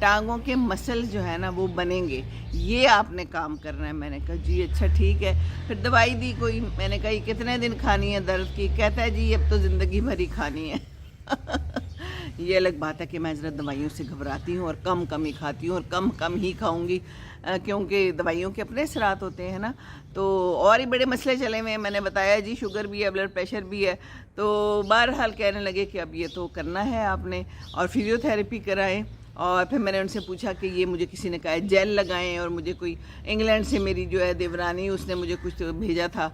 ٹانگوں کے مسلز جو ہے نا وہ بنیں گے، یہ آپ نے کام کرنا ہے۔ میں نے کہا جی اچھا ٹھیک ہے۔ پھر دوائی دی کوئی، میں نے کہا یہ کتنے دن کھانی ہے درد کی؟ کہتا ہے جی اب تو زندگی بھر ہی کھانی ہے۔ یہ الگ بات ہے کہ میں ذرا دوائیوں سے گھبراتی ہوں اور کم ہی کھاتی ہوں، اور کم ہی کھاؤں گی، کیونکہ دوائیوں کے اپنے اثرات ہوتے ہیں نا۔ تو اور ہی بڑے مسئلے چلے ہوئے ہیں، میں نے بتایا جی شوگر بھی ہے، بلڈ پریشر بھی ہے، تو بہرحال کہنے لگے کہ اب یہ تو کرنا ہے آپ نے، اور فزیو تھیراپی کرائیں۔ اور پھر میں نے ان سے پوچھا کہ یہ مجھے کسی نے کہا ہے جیل لگائیں، اور مجھے کوئی انگلینڈ سے میری جو ہے دیورانی، اس نے مجھے کچھ بھیجا تھا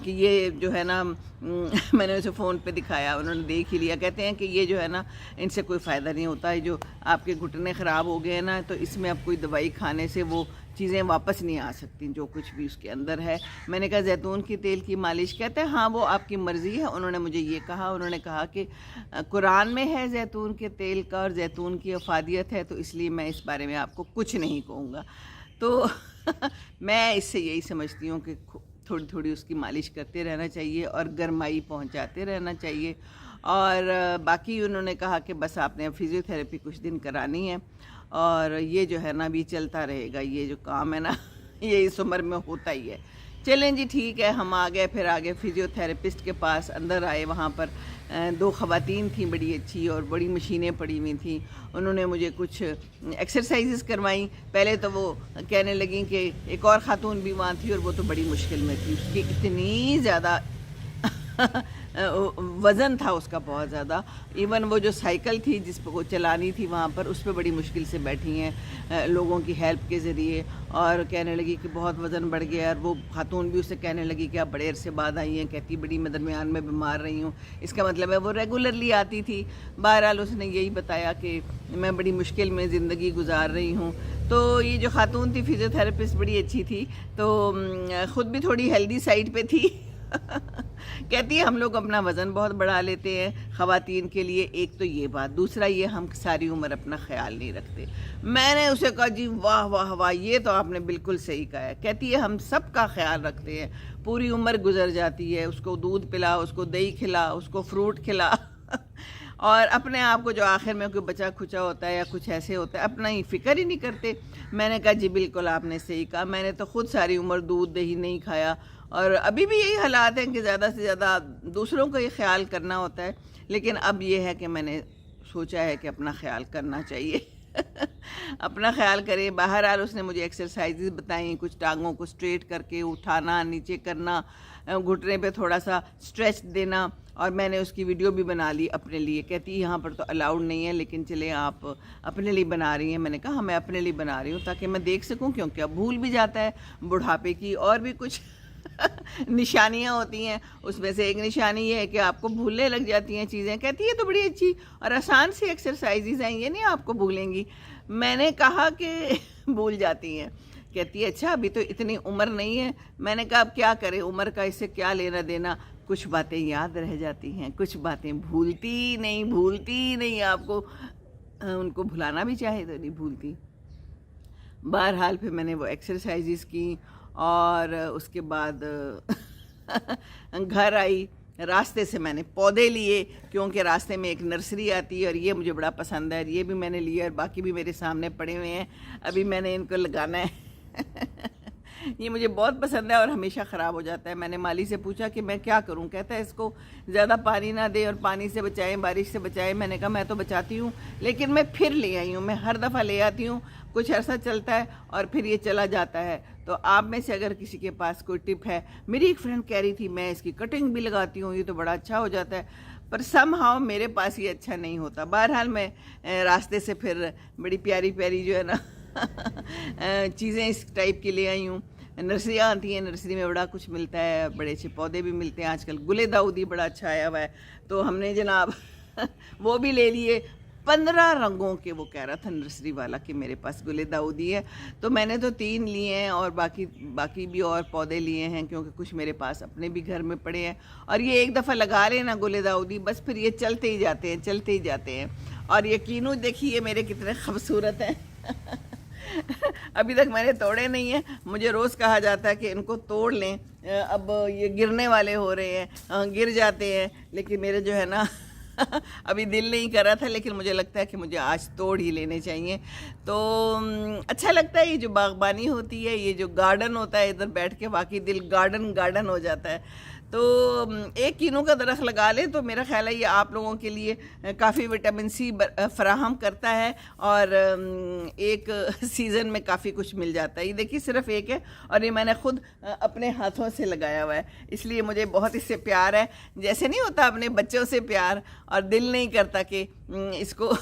کہ یہ جو ہے نا میں نے اسے فون پہ دکھایا، انہوں نے دیکھ ہی لیا، کہتے ہیں کہ یہ جو ہے نا ان سے کوئی فائدہ نہیں ہوتا ہے، جو آپ کے گھٹنے خراب ہو گئے ہیں نا، تو اس میں اب کوئی دوائی کھانے سے وہ چیزیں واپس نہیں آ سکتی جو کچھ بھی اس کے اندر ہے۔ میں نے کہا زیتون کی تیل کی مالش، کہتے ہیں ہاں وہ آپ کی مرضی ہے۔ انہوں نے مجھے یہ کہا، انہوں نے کہا کہ قرآن میں ہے زیتون کے تیل کا اور زیتون کی افادیت ہے، تو اس لیے میں اس بارے میں آپ کو کچھ نہیں کہوں گا۔ تو میں اس سے یہی سمجھتی ہوں کہ تھوڑی تھوڑی اس کی مالش کرتے رہنا چاہیے اور گرمائی پہنچاتے رہنا چاہیے۔ اور باقی انہوں نے کہا کہ بس آپ نے فزیو تھیراپی کچھ دن کرانی ہے، اور یہ جو ہے نا ابھی چلتا رہے گا، یہ جو کام ہے نا یہ اس عمر میں ہوتا ہی ہے۔ چلیں جی ٹھیک ہے، ہم آ گئے، پھر آگے فزیو تھیراپسٹ کے پاس اندر آئے۔ وہاں پر دو خواتین تھیں بڑی اچھی، اور بڑی مشینیں پڑی ہوئی تھیں۔ انہوں نے مجھے کچھ ایکسرسائزز کروائیں۔ پہلے تو وہ کہنے لگیں کہ ایک اور خاتون بھی وہاں تھی، اور وہ تو بڑی مشکل میں تھی، اس کی اتنی زیادہ وزن تھا اس کا بہت زیادہ، ایون وہ جو سائیکل تھی جس پہ وہ چلانی تھی وہاں پر، اس پہ بڑی مشکل سے بیٹھی ہیں لوگوں کی ہیلپ کے ذریعے، اور کہنے لگی کہ بہت وزن بڑھ گیا۔ اور وہ خاتون بھی اسے کہنے لگی کہ آپ بڑے عرصے بعد آئی ہیں، کہتی بڑی میں درمیان میں بیمار رہی ہوں، اس کا مطلب ہے وہ ریگولرلی آتی تھی۔ بہرحال اس نے یہی بتایا کہ میں بڑی مشکل میں زندگی گزار رہی ہوں۔ تو یہ جو خاتون تھی فزیو تھیراپسٹ بڑی اچھی تھی، تو خود بھی تھوڑی ہیلدی سائڈ پہ تھی۔ کہتی ہے ہم لوگ اپنا وزن بہت بڑھا لیتے ہیں خواتین کے لیے، ایک تو یہ بات، دوسرا یہ ہم ساری عمر اپنا خیال نہیں رکھتے۔ میں نے اسے کہا جی واہ واہ واہ، یہ تو آپ نے بالکل صحیح کہا ہے۔ کہتی ہے ہم سب کا خیال رکھتے ہیں، پوری عمر گزر جاتی ہے، اس کو دودھ پلا، اس کو دہی کھلا، اس کو فروٹ کھلا اور اپنے آپ کو جو آخر میں کوئی بچا کھچا ہوتا ہے یا کچھ ایسے ہوتا ہے اپنا ہی فکر ہی نہیں کرتے۔ میں نے کہا جی بالکل آپ نے صحیح کہا، میں نے تو خود ساری عمر دودھ دہی نہیں کھایا، اور ابھی بھی یہی حالات ہیں کہ زیادہ سے زیادہ دوسروں کا ہی خیال کرنا ہوتا ہے، لیکن اب یہ ہے کہ میں نے سوچا ہے کہ اپنا خیال کرنا چاہیے۔ اپنا خیال کریں۔ بہرحال اس نے مجھے ایکسرسائزز بتائیں، کچھ ٹانگوں کو اسٹریٹ کر کے اٹھانا، نیچے کرنا، گھٹنے پہ تھوڑا سا اسٹریچ دینا، اور میں نے اس کی ویڈیو بھی بنا لی اپنے لیے۔ کہتی یہاں پر تو الاؤڈ نہیں ہے، لیکن چلیں آپ اپنے لیے بنا رہی ہیں۔ میں نے کہا میں اپنے لیے بنا رہی ہوں تاکہ میں دیکھ سکوں، کیونکہ اب بھول بھی جاتا ہے بڑھاپے کی اور بھی کچھ نشانیاں ہوتی ہیں، اس میں سے ایک نشانی یہ ہے کہ آپ کو بھولنے لگ جاتی ہیں چیزیں۔ کہتی ہے تو بڑی اچھی اور آسان سی ایکسرسائزز ہیں، یہ نہیں آپ کو بھولیں گی۔ میں نے کہا کہ بھول جاتی ہیں۔ کہتی ہے اچھا ابھی تو اتنی عمر نہیں ہے۔ میں نے کہا اب کیا کریں، عمر کا اس سے کیا لینا دینا، کچھ باتیں یاد رہ جاتی ہیں، کچھ باتیں بھولتی نہیں، آپ کو ان کو بھلانا بھی چاہے تو نہیں بھولتی۔ بہرحال پھر میں نے وہ ایکسرسائزز کی، اور اس کے بعد گھر آئی۔ راستے سے میں نے پودے لیے، کیونکہ راستے میں ایک نرسری آتی ہے اور یہ مجھے بڑا پسند ہے، اور یہ بھی میں نے لیا، اور باقی بھی میرے سامنے پڑے ہوئے ہیں، ابھی میں نے ان کو لگانا ہے۔ یہ مجھے بہت پسند ہے اور ہمیشہ خراب ہو جاتا ہے۔ میں نے مالی سے پوچھا کہ میں کیا کروں، کہتا ہے اس کو زیادہ پانی نہ دے اور پانی سے بچائیں، بارش سے بچائیں۔ میں نے کہا میں تو بچاتی ہوں، لیکن میں پھر لے آئی ہوں، میں ہر دفعہ لے آتی ہوں، کچھ عرصہ چلتا ہے اور پھر یہ چلا جاتا ہے۔ تو آپ میں سے اگر کسی کے پاس کوئی ٹپ ہے، میری ایک فرینڈ کہہ رہی تھی میں اس کی کٹنگ بھی لگاتی ہوں، یہ تو بڑا اچھا ہو جاتا ہے، پر سم ہاؤ میرے پاس یہ اچھا نہیں ہوتا۔ بہرحال میں راستے سے پھر بڑی پیاری پیاری جو ہے نا چیزیں اس ٹائپ کی لے آئی ہوں۔ نرسریاں آتی ہیں، نرسری میں بڑا کچھ ملتا ہے، بڑے اچھے پودے بھی ملتے ہیں، آج کل گلے داؤدی بڑا اچھا آیا ہوا ہے، تو ہم نے جناب وہ بھی لے لیے 15 رنگوں کے۔ وہ کہہ رہا تھا نرسری والا کہ میرے پاس گلے داؤدی ہے، تو میں نے تو 3 لیے ہیں، اور باقی بھی اور پودے لیے ہیں، کیونکہ کچھ میرے پاس اپنے بھی گھر میں پڑے ہیں، اور یہ ایک دفعہ لگا لیں نا گلے داؤدی، بس پھر یہ چلتے ہی جاتے ہیں۔ اور یقینوں دیکھیے میرے کتنے خوبصورت ہیں۔ ابھی تک میں نے توڑے نہیں ہیں، مجھے روز کہا جاتا ہے کہ ان کو توڑ لیں، اب یہ گرنے والے ہو رہے ہیں، گر جاتے ہیں، لیکن میرے جو ہے نا ابھی دل نہیں کر رہا تھا لیکن مجھے لگتا ہے کہ مجھے آج توڑ ہی لینے چاہیے. تو اچھا لگتا ہے یہ جو باغبانی ہوتی ہے, یہ جو گارڈن ہوتا ہے, ادھر بیٹھ کے واقعی دل گارڈن ہو جاتا ہے. تو ایک کینو کا درخت لگا لیں تو میرا خیال ہے یہ آپ لوگوں کے لیے کافی وٹامن سی فراہم کرتا ہے, اور ایک سیزن میں کافی کچھ مل جاتا ہے. یہ دیکھیے صرف ایک ہے, اور یہ میں نے خود اپنے ہاتھوں سے لگایا ہوا ہے, اس لیے مجھے بہت اس سے پیار ہے. جیسے نہیں ہوتا اپنے بچوں سے پیار, اور دل نہیں کرتا کہ اس کو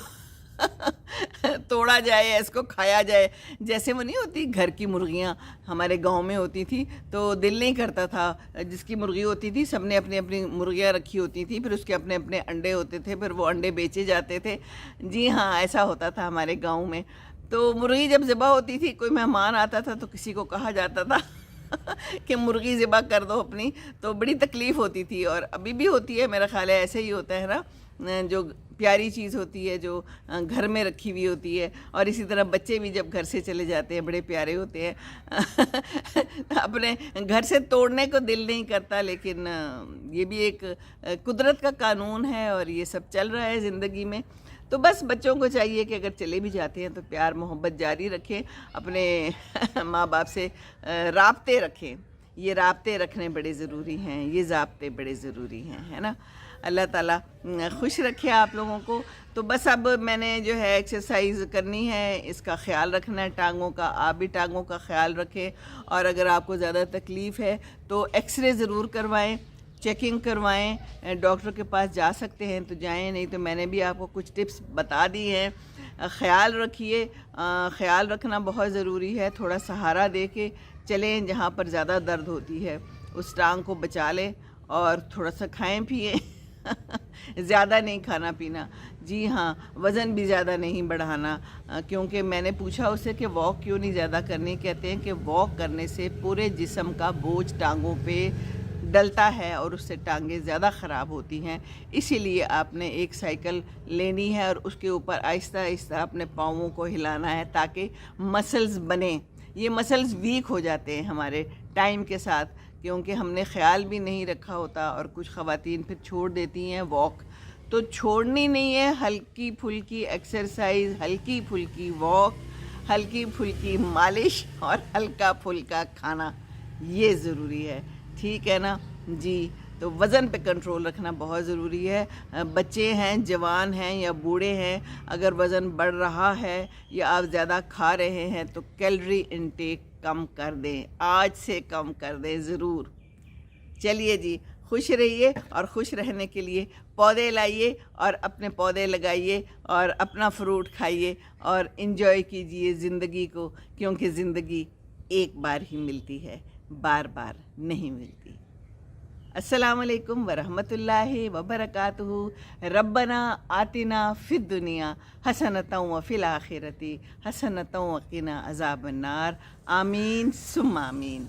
توڑا جائے, اس کو کھایا جائے. جیسے وہ نہیں ہوتی گھر کی مرغیاں ہمارے گاؤں میں ہوتی تھی, تو دل نہیں کرتا تھا. جس کی مرغی ہوتی تھی سب نے اپنی اپنی مرغیاں رکھی ہوتی تھی, پھر اس کے اپنے اپنے انڈے ہوتے تھے, پھر وہ انڈے بیچے جاتے تھے. جی ہاں, ایسا ہوتا تھا ہمارے گاؤں میں. تو مرغی جب ذبح ہوتی تھی, کوئی مہمان آتا تھا تو کسی کو کہا جاتا تھا کہ مرغی ذبح کر دو اپنی, تو بڑی تکلیف ہوتی تھی, اور ابھی بھی ہوتی ہے میرا خیال ہے. ایسے ہی ہوتا ہے نا, جو پیاری چیز ہوتی ہے جو گھر میں رکھی ہوئی ہوتی ہے, اور اسی طرح بچے بھی جب گھر سے چلے جاتے ہیں بڑے پیارے ہوتے ہیں. اپنے گھر سے توڑنے کو دل نہیں کرتا, لیکن یہ بھی ایک قدرت کا قانون ہے, اور یہ سب چل رہا ہے زندگی میں. تو بس بچوں کو چاہیے کہ اگر چلے بھی جاتے ہیں تو پیار محبت جاری رکھیں, اپنے ماں باپ سے رابطے رکھیں. یہ رابطے رکھنے بڑے ضروری ہیں, یہ ضابطے بڑے ضروری ہیں, ہے نا. اللہ تعالیٰ خوش رکھے آپ لوگوں کو. تو بس اب میں نے جو ہے ایکسرسائز کرنی ہے, اس کا خیال رکھنا ہے ٹانگوں کا. آپ بھی ٹانگوں کا خیال رکھیں, اور اگر آپ کو زیادہ تکلیف ہے تو ایکس رے ضرور کروائیں, چیکنگ کروائیں. ڈاکٹر کے پاس جا سکتے ہیں تو جائیں, نہیں تو میں نے بھی آپ کو کچھ ٹپس بتا دی ہیں. خیال رکھیے, خیال رکھنا بہت ضروری ہے. تھوڑا سہارا دے کے چلیں, جہاں پر زیادہ درد ہوتی ہے اس ٹانگ کو بچا لیں, اور تھوڑا سا کھائیں پئیں. زیادہ نہیں کھانا پینا. جی ہاں, وزن بھی زیادہ نہیں بڑھانا, کیونکہ میں نے پوچھا اسے کہ واک کیوں نہیں زیادہ کرنی. کہتے ہیں کہ واک کرنے سے پورے جسم کا بوجھ ٹانگوں پہ ڈلتا ہے, اور اس سے ٹانگیں زیادہ خراب ہوتی ہیں. اسی لیے آپ نے ایک سائیکل لینی ہے, اور اس کے اوپر آہستہ آہستہ اپنے پاؤں کو ہلانا ہے تاکہ مسلز بنیں. یہ مسلز ویک ہو جاتے ہیں ہمارے ٹائم کے ساتھ, کیونکہ ہم نے خیال بھی نہیں رکھا ہوتا, اور کچھ خواتین پھر چھوڑ دیتی ہیں واک. تو چھوڑنی نہیں ہے, ہلکی پھلکی ایکسرسائز, ہلکی پھلکی واک, ہلکی پھلکی مالش, اور ہلکا پھلکا کھانا, یہ ضروری ہے. ٹھیک ہے نا جی. تو وزن پہ کنٹرول رکھنا بہت ضروری ہے. بچے ہیں, جوان ہیں یا بوڑھے ہیں, اگر وزن بڑھ رہا ہے یا آپ زیادہ کھا رہے ہیں تو کیلری انٹیک کم کر دیں, آج سے کم کر دیں ضرور. چلیے جی, خوش رہیے, اور خوش رہنے کے لیے پودے لائیے اور اپنے پودے لگائیے, اور اپنا فروٹ کھائیے, اور انجوائے کیجئے زندگی کو, کیونکہ زندگی ایک بار ہی ملتی ہے, بار بار نہیں ملتی. السلام علیکم ورحمۃ اللہ وبرکاتہ. ربنا آتنا فی الدنیا حسنۃ وفی الآخرۃ حسنۃ وقنا عذاب النار. آمین ثم آمین.